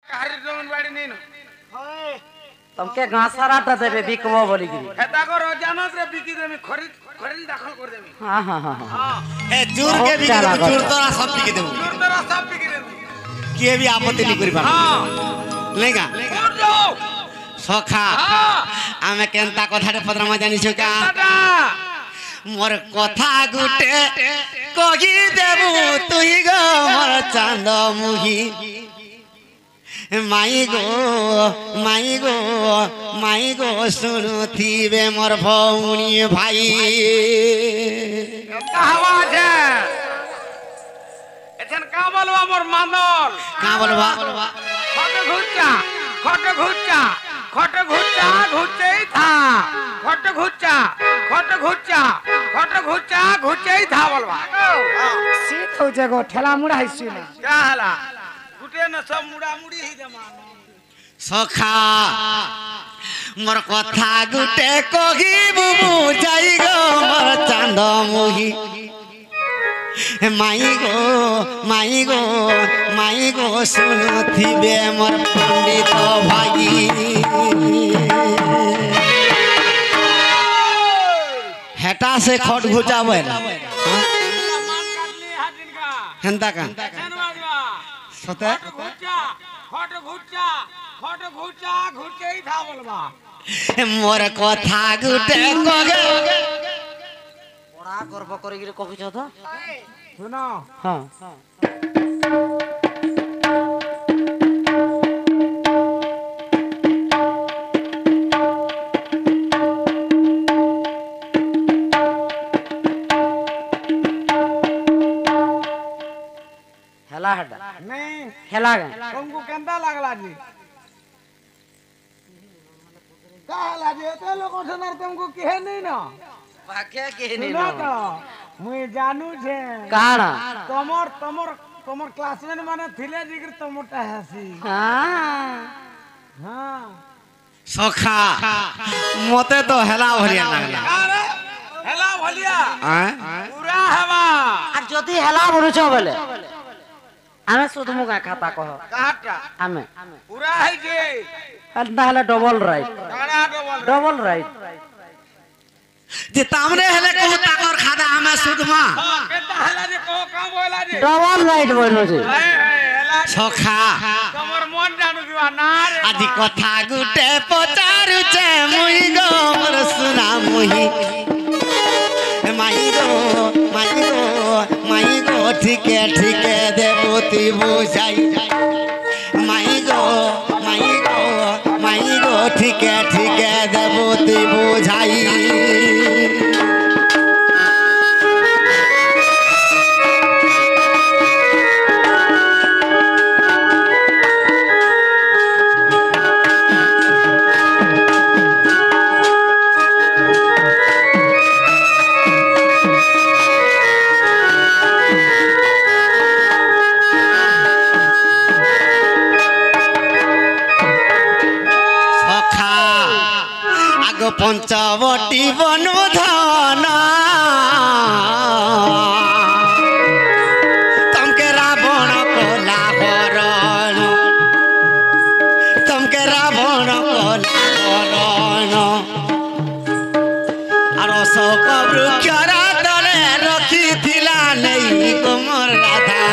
কাহারি জমিন বাড়ি নেই না तुमके घासाराटा देबे बिकबो बोली गिरी हेता को रोजाना से बिकी देमी खरीद खरीद दाखल कर देमी हां हां हां हां ए चूर के भी चूर तोरा सब पी के देबो चूर तोरा सब बिकी देमी के भी आपत्ति नहीं करी पार हां लेगा उठ जाओ सखा आमे केनता कथाटे पदरमा जानि छु का मोर कथा गुटे कहि देबू तुई गो मोर चांद मुही माई गो माई गो माई गो सुनुथिबे मोर भौनी भाई आवाज है एथन का बोलवा मोर मानल का बोलवा खट घुच्चा घुच्चे ही था खट घुच्चा घुच्चे ही था बोलवा सीत हो जगो ठेला मुड़ा हिस्सी ना क्या हला गुटे न सब मुड़ा मुड़ी ही जमा सखा मोर कथा गुटे कहि बुबू जाई गो मोर चांद मुही माई गो सुनुथिबे मोर पंडित भाई हेटा से खट घुचावे हेंता का सते खट घुच्चा घुच्चे ही था बोलवा मोर कथा गुटे कगे बड़ा गर्व करी गिरी कहू छ तो सुनो हां हेला हड्डा नहीं हेला गए तुमको केंदा लागला जी का हला जी एते लोग सुनार तुमको कहे नहीं ना वाक्य के नहीं सुनो तो मुई जानू छे काना तमर क्लासमेट माने थिले जिगर तमटा हसी हां हां सखा मते तो हेला भलिया लागला अरे हेला भलिया पूरा हवा আর যদি হেলা বলছো বলে আমি শুধু মুগা খাতা কহ काटा আমি पूरा है जे আর না হলে ডবল রাইট गाना डबल डबल राइट जे तामने हेले को ताकर खादा हमें सुधमा हां केता हला जे को काम होइला जे डबल राइट बोलो जी हेला सखा तमर मन जानू दिवा ना रे आदि कथा गुटे पचारु छे मुई गो मोर सुना मुही माई गो ठीके देबो ती बुझाई माई गो ठीके देबो ती बुझाई पंचवटी बनु धन तमके रावण कोला हरण आर शोक वृक्षरा तले रखी थिला नहीं कोमर राधा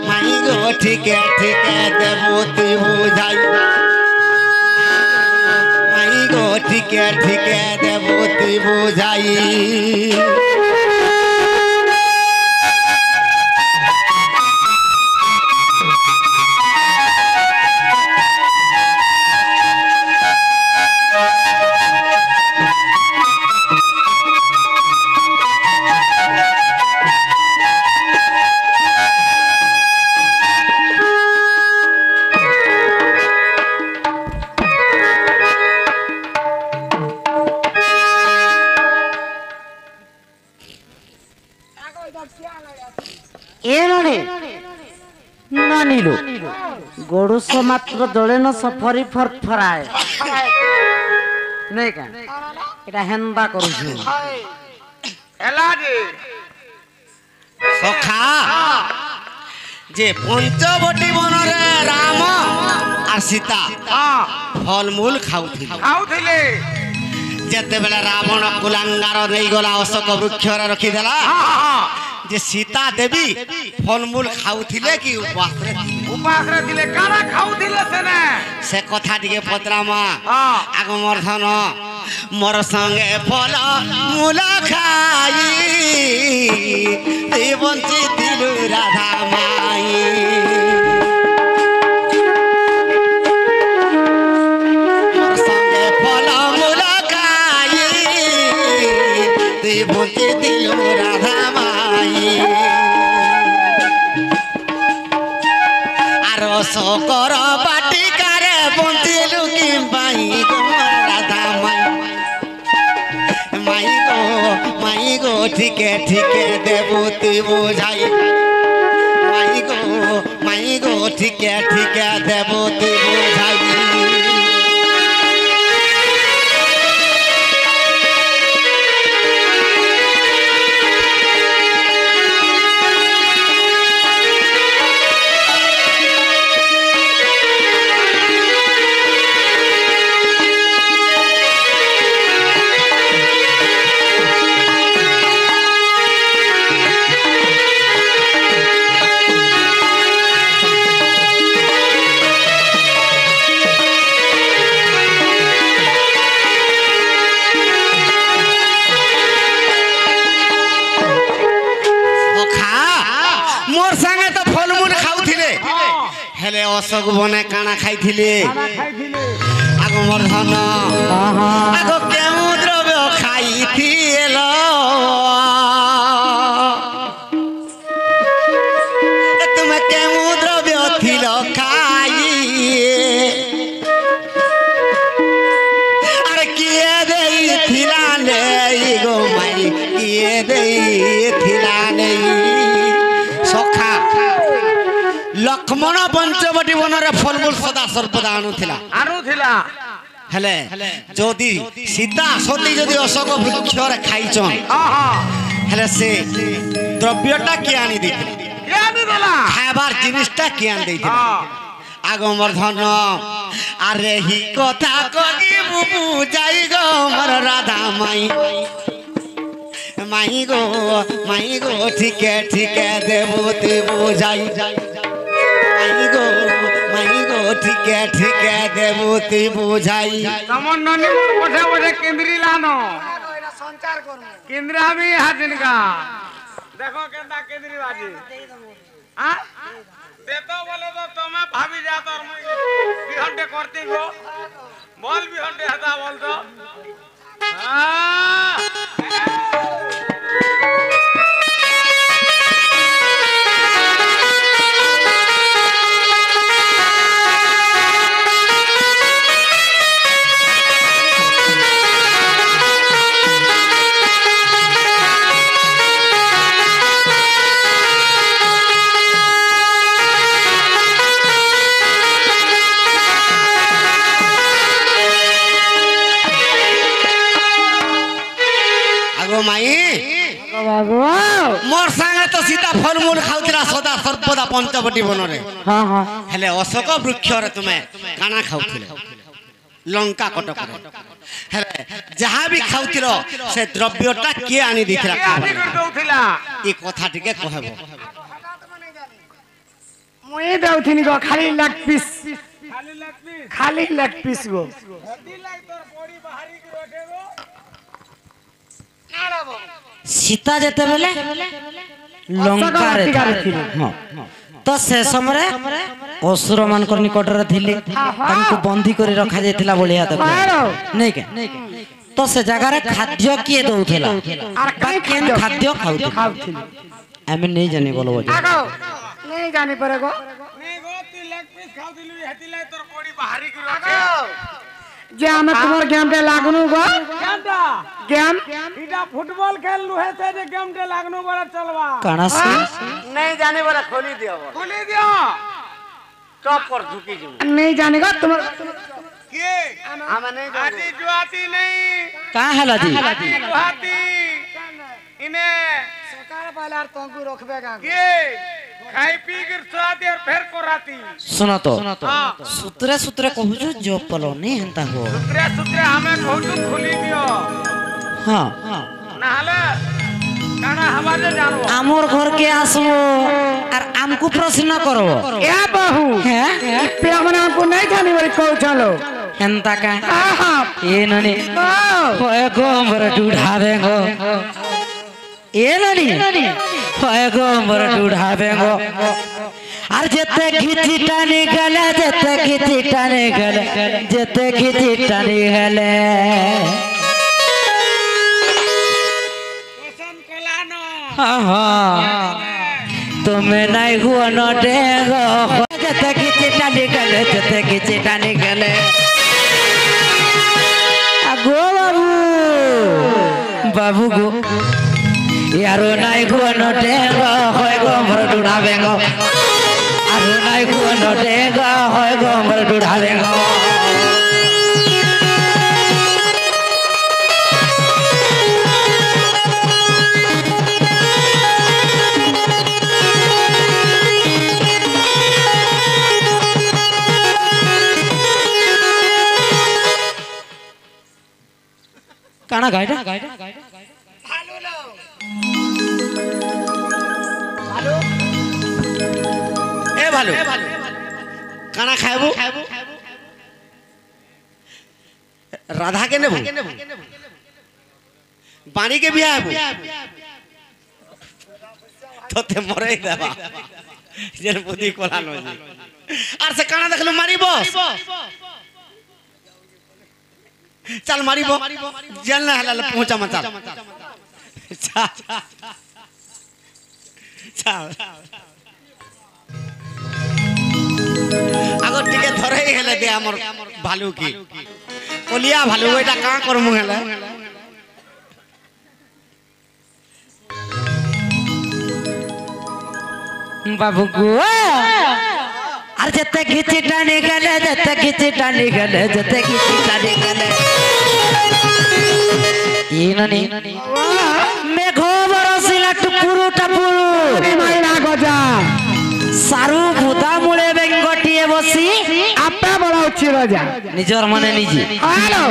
माई गो ठीके देबो ती बुझाई माई गो ठीके देबो ती बुझाई नानीलो गोड़ुस मात्र दले न सफरी फरफराए नहीं का एटा हेंदा करू एला जी सखा যে পঞ্চবটী বনরে রাম আর সীতা হ্যাঁ ফলমূল খাউଥିଲେ খাউଥିଲେ যেତେବେଳେ ରାବଣ କୁଲାଙ୍ଗାର ନେଇଗଲା ଅଶୋକ ବୃକ୍ଷରେ ରଖିଦେଲା ଯେ ସୀତା ଦେବୀ ଫଲମୂଲ ଖାଉଥିଲେ କି ଉପବାସରେ ଥିଲେ? ଉପାସରେ ଥିଲେ କାଣା ଖାଉଥିଲେ ସେନେ ସେ କଥା ଟିକେ ପଚରାମା ହଁ ଆଗ ମୋର ଧନ ମୋର ସଙ୍ଗେ ଫଲ ମୂଳ ଖାଇ ତୁଇ ବଞ୍ଚିଥିଲୁ ରାଧା ମାଇ ମୋର ସଙ୍ଗେ ଫଲ ମୂଳ ଖାଇ ତୁଇ ବଞ୍ଚିଥିଲୁ ରାଧା ମାଇ আর শকর বাটিকারে বঞ্চিলু কি মাই গো রাধা মাই গো ঠিকে ঠিকে দেবু তুই বুঝাই মাই গো ঠিকে ঠিকে দেবু তুই বুঝাই মোর সাথে তো ফলমূল খাউଥିଲେ হেলে অশোক বনে কানা খাইଥିଲେ আগ মোর ধন আগ কেউ দ্রব্য খাইছিল তুমি কেউ দ্রব্য ছিল খাই আর কিয়ে দেইছিলা নেই গো মাই কিয়ে দেইছিলা নেই সখা লক্ষ্মণ পঞ্চবটী বনরে ফলমূল সদা সর্বদা আনুଥିଲା হেলে যদি সীতা সতী যদি অশোক বৃক্ষরে খাইছন হেলে সে দ্রব্যটা কি আনি দিছিল কে আনিଦେଲା খাইবার জিনিসটা কি আনি দিছিল আগমর ধন আরে হি কথা কই বুঝাই গো মোর রাধা মাই মাই গো ঠিকে ঠিকে দেবু তুই বুঝাই মাই গো ঠিকে ঠিকে দেবু তুই বুঝাই তমন ননি মোর বঠে বঠে কেন্দ্রি লানো কেন্দ্রে আমি হাজিনকা দেখো কেন্দা কেন্দ্রি বাজি হ্যাঁ দেতো বলে তো তুমি ভাবি যা তোর মই বিহন্ডে করতে গো বল বিহন্ডে হাতা বল তো মাই বাবু মোর সাথে তো সীতা ফলমূল খাউছিলা সদা সর্বদা পঞ্চবটী বনরে হ্যাঁ হ্যাঁ হেলে অশোক বৃক্ষরে তুমি কানা খাউছিলে লঙ্কা কটকরে হেলে যাহা বি খাউছিল সে দ্রব্যটা কে আনি দিছিলা কে আনি করে দউଥିଲା এই কথা টিকে কহব মুই দেউথিনি গো খালি লেগ পিস খালি লাগবি খালি লেগ পিস গো হেদি লাগ তোর বডি বাহারি কি ওঠে গো সীতা যেতেবেলে লঙ্কারে ଥିଲେ তো সে সময় অসুর মানকর নিকটরে থিলে তাଙ୍କୁ বন্দী করে রখা যাইতিলা বলিয়া দেখ নাই কে তো সে জায়গারে খাদ্য কিয়ে দউଥିଲା আর কেন খাদ্য খাউছিল আমি নেই জানি বলো আগো नहीं जाने पड़े गो नहीं गो तू लेग पीस खाउदिलु हेति लाई तोर बॉडी बाहरी की ओठे जे हमें तुम्हार गेम डे लागनु गो केनटा गेम इटा फुटबॉल खेलनु है से जे गेम डे लागनु बड़ा चलवा काना से नहीं जाने वाला खोली दियो खोली दियो टॉप पर झुकी जू नहीं जाने गो तुम्हार के हमें नहीं आती जुआती नहीं का हला जी आती जुआती इने सरकार वाला तुमको रखबे का के खाई पी कर स्वाद राती और फिर को राती सुनो तो हां सूत्रे सूत्रे कहूछु जो पलो नहीं हेंता हो सुत्रे सुत्रे हमें कहूछु खुली दियो हाँ नाले काना हमारे जानो आमोर घर के आसो और हमको प्रश्न करो ए बहू हैं पे हमने हमको नहीं जानी बड़ी कहो चलो हेंता का आहा ये ननी होए गोबर ढूढ़ावेंगो ये ननी होए गोबर ढूढ़ावेंगो আর যেতে খিচি টানি গেলে যেতে খিচি টানি গেলে যেতে খিচি টানি গেলে কোসন কোলানো তুমি নাই হুয়ানো ডেগো যেতে খিচি টানি গেলে যেতে খিচি টানি গেলে গো বাবু বাবু গো यारो নাই হুয়ানো ডেগো হয় গো মর ডুড়াবেগো আরো নাই হুয়ানো ডেগো হয় গো মর ডুড়াবেগো কানা গাইডা এ ভালো কানা খাইবো রাধা কে নেব বাণী কে বিয়া হবো তোতে মরে দেবা যেন বুদ্ধি কোলানো আর সে কানা দেখলো মারিব चल मारिबो जल ना हला पहुंचा मत चल আগর টিকে ধরেই হেলে দে আমার ভালু কি কলিয়া ভালু এটা কা করমু হেলে বাবু গো আর যেতে খিচি টানি গেলে যেতে খিচি টানি গেলে যেতে খিচি টানি গেলে ইনানি মেঘ বরসিলা টুপুরু টাপুরু মাইনা গজা সারু বুদা মুড়ে বেঙ্গটিয়ে বসি আপা বড় উচ্ছি রাজা নিজর মনে নিজে হ্যালো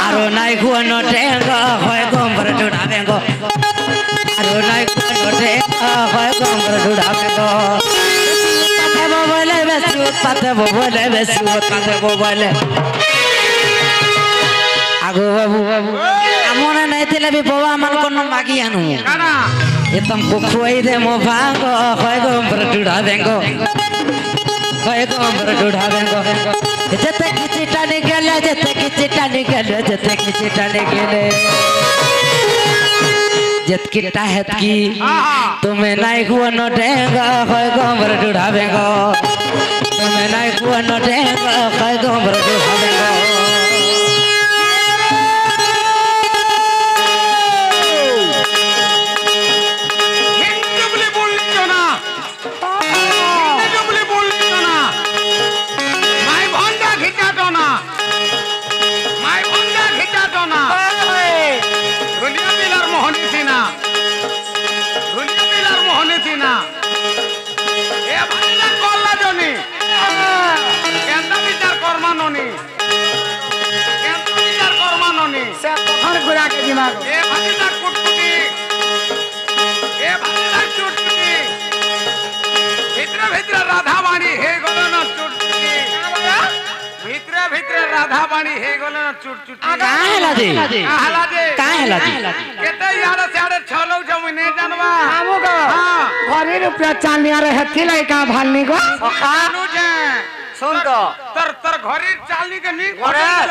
আরো নাই গুয়ানো টেঙ্গ হয় গম্বর ডুড়া বেঙ্গ আরো নাই গুয়ানো টেঙ্গ হয় গম্বর ডুড়া বেঙ্গ বলে বেশি উৎপাতে বলে বেশি উৎপাতে বলে আগো বাবু বাবু আমনে নাই তেলে বি বাবা মান কোন মাগি আনু কানা এ তুমকো খুয়াই দে মো ভাঙ্গ হয় গম্বর ডুড়া বেঙ্গ হয় গম্বর ডুড়া বেঙ্গ যেতে খিচি টানি গেলে যেতে খিচি টানি গেলে যেতে খিচি টানি গেলে যেতকি টাহেত কি তুমি নাই গুয়ানো ঢেঙ্গা হয় গম্বর ডুড়া বেঙ্গ তুমি নাই গুয়ানো ঢেঙ্গা হয় গম্বর ডুড়া বেঙ্গ হিন্দু বলে বললি না হিন্দু বলে বললি না মাই ভন্ডা খিচাতো না মাই ভন্ডা খিচাতো না ধুলিয়া বিলার মোহনী সিনা ধুলিয়া বিলার মোহনী সিনা এ ভাইলা কল্লা জনি কেন্দা বিচার কর্মাননি কেন্দা বিচার কর্মাননি সে কখন ঘুরা के दिमाग এ ভাইলা কুটকুটি এ ভাইলা চুটকুটি ভিতরে ভিতরে রাধা বাণী হে গল না চুটকুটি ভিতরে ভিতরে রাধা বাণী হে গল না চুটকুটি का हेला दे কাহলা দে का हेला दे কেতে ইয়ারে সাড়ে ছলৌ জমি নে জানবা আমো গো হ্যাঁ ঘরে রুপিয়া চালনি আর হেথি লাই কা ভালনি গো কানু যে শুন তো তর তর ঘরের চালনি কে নি ঘরে? হ্যাঁ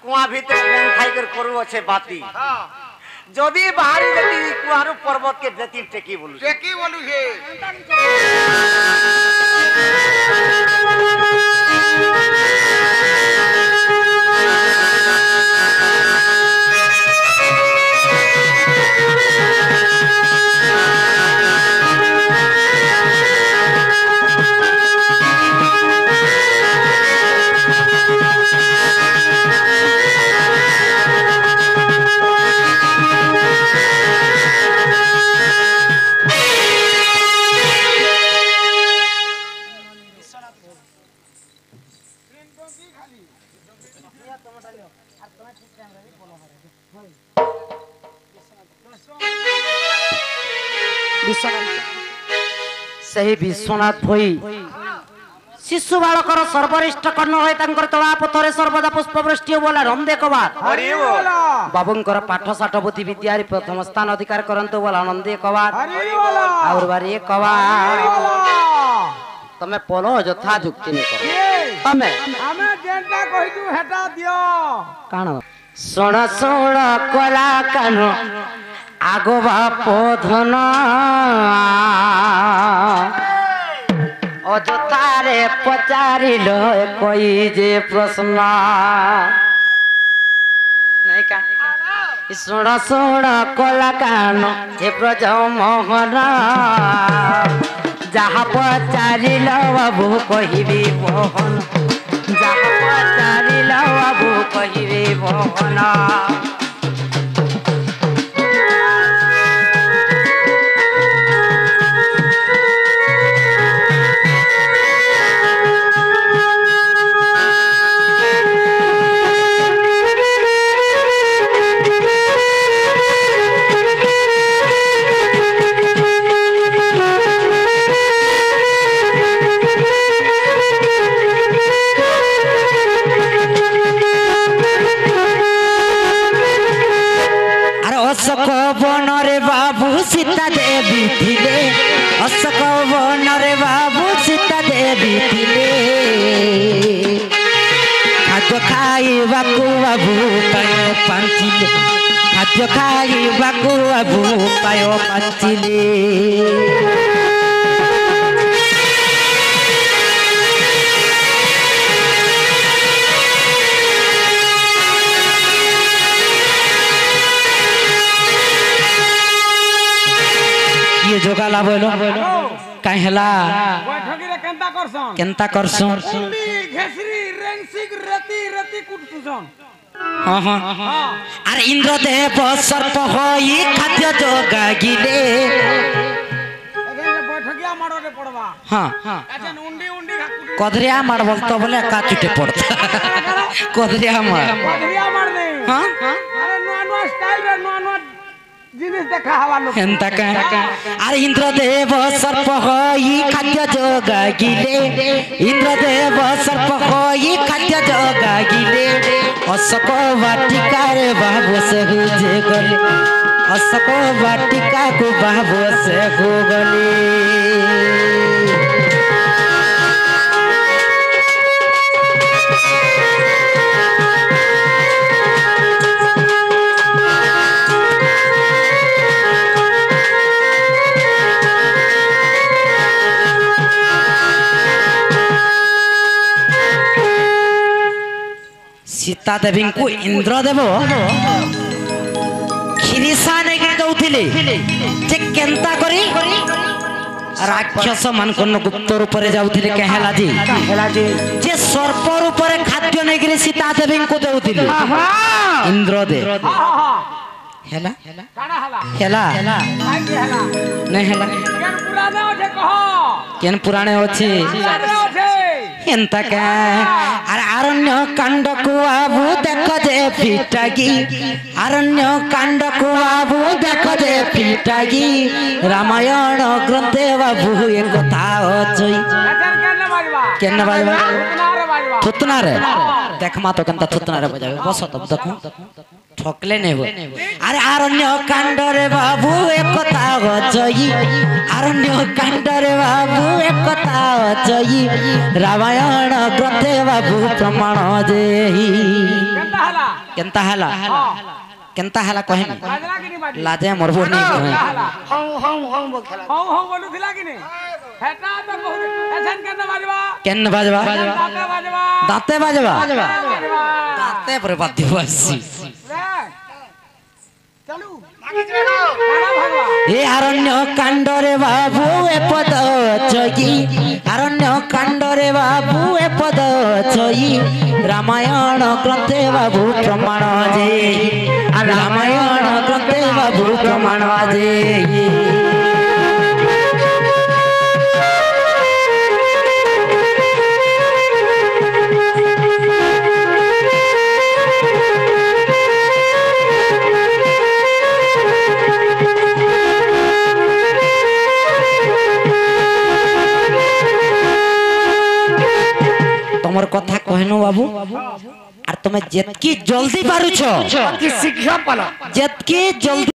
কুয়া ভিতরে কোন খাইकर করু আছে বাতি হ্যাঁ যদি বাহারি দেতি কুয়ারু পর্বত কে দেতি টেকি বলু সে কি বলু হে ସେହି ବିଶ୍ୱନାଥ ଭୋଇ ଶିଶୁ ବାଳକର ସର୍ବରିଷ୍ଟ କର୍ଣ୍ଣ ହୋଇ ତାଙ୍କର ତଳା ପଥରେ ସର୍ବଦା ପୁଷ୍ପବୃଷ୍ଟି ବୋଲା ନନ୍ଦେ କବାଟ ବାବୁଙ୍କର ପାଠ ସାଠ ବୁଦ୍ଧି ବିଦ୍ୟାରେ ପ୍ରଥମ ସ୍ଥାନ ଅଧିକାର କରନ୍ତୁ ବୋଲା ନନ୍ଦେ କବାଟ ଆଉ ବାରି କବାଟ ତମେ ପଲ ଯଥା ଯୁକ୍ତି ନି କର ତମେ ଆମେ ଯେନ୍ଟା କହିଛୁ ହେଟା ଦିଅ କାଣ ଶୁଣ ଶୁଣ କଲା କାନ ଆଗ ବାପ ଧନ ଅଯଥାରେ ପଚାରିଲ କଇ ଯେ ପ୍ରଶ୍ନ ନାଇଁ କା ଶୁଣ ଶୁଣ କଲା କାନ ଏ ବ୍ରଜ ମୋହନ ଯାହା ପଚାରିଲ ବାବୁ କହିବି ମୋହନ ଯାହା ପଚାରିଲ ବାବୁ କହିବି ମୋହନ অশোক বনরে বাবু সীতা দেবী থিলে অশোক বনরে বাবু সীতা দেবী থিলে খাদ্য খাইবাকু বাবু পায় পাঞ্চিলে খাদ্য খাইবাকু বাবু পায় পাঞ্চিলে जोगाला बोलो काहे हला बैठकीरे केनता करसन केनता करसन उंडी घेसरी रेंसिक रति रति कुटसुसन हां हां अरे इंद्रदेव सर्प होई खाद्य जोगागिले एगे बैठकिया माडरे पड़वा हां अच्छा उंडी उंडी कदरिया मार बोलतो बोले का चुटे पड़ता कदरिया मार दे हां अरे नुआ नुआ स्टाइल रे नुआ नुआ जिनिस देखा हवा लोग हेंता का अरे इंद्रदेव सर्प होई खाद्य जोगागिले इंद्रदेव सर्प होई खाद्य जोगागिले अशोक वाटिका रे बाबू से गुजे गले अशोक वाटिका को बाबू से हो गले सीता देवी को इंद्रदेव खिरिसा नहीं दौथिले जे केनता करी राक्षस मान को गुप्त रूप रे जाउथिले कहला जी जे सर्प रूप रे खाद्य नहीं गिरे सीता देवी को दौथिले इंद्रदेव हेला काना हला हेला काई हला नहीं हेला केन पुराना ओछे कहो केन पुराणे अछि पुराना ओछे एंता का अरे अरण्य कांड को बाबू देखो जे फिटागी अरण्य कांड को बाबू देखो जे फिटागी रामायण ग्रंथे बाबू एक कथा अछि अच्छा केन बाजवा केन बाजवा थुतना रे बाजवा थुतना रे देख मा तो केनता थुतना रे बजावे बस तब देखो ठोकले नहीं हो अरे अरण्य कांड रे बाबू एक कथा अछि अरण्य कांड रे बाबू एक कथा अछि रामायण ग्रंथे बाबू प्रमाण देहि केनता हला केनता हला कहे बाजला कि नहीं बाजला लाजे मोरबो नहीं कहे हौ बोलुथिला कि नहीं हेटा तो बहुत अच्छा केन बाजवा केन बाजवा दाते बाजवा दाते बाजवा दाते पर बाध्य बसी चलू काना भगवा ए अरण्य कांड रे बाबू ए पद छई अरण्य कांड रे बाबू ए पद छई रामायण ग्रंथे बाबू प्रमाण जे रामायण ग्रंथे बाबू प्रमाण जे মোর কথা কহেনো বাবু আর তুমি যেতকি জলদি পারুছ কি শিক্ষা পালা যেতকি জলদি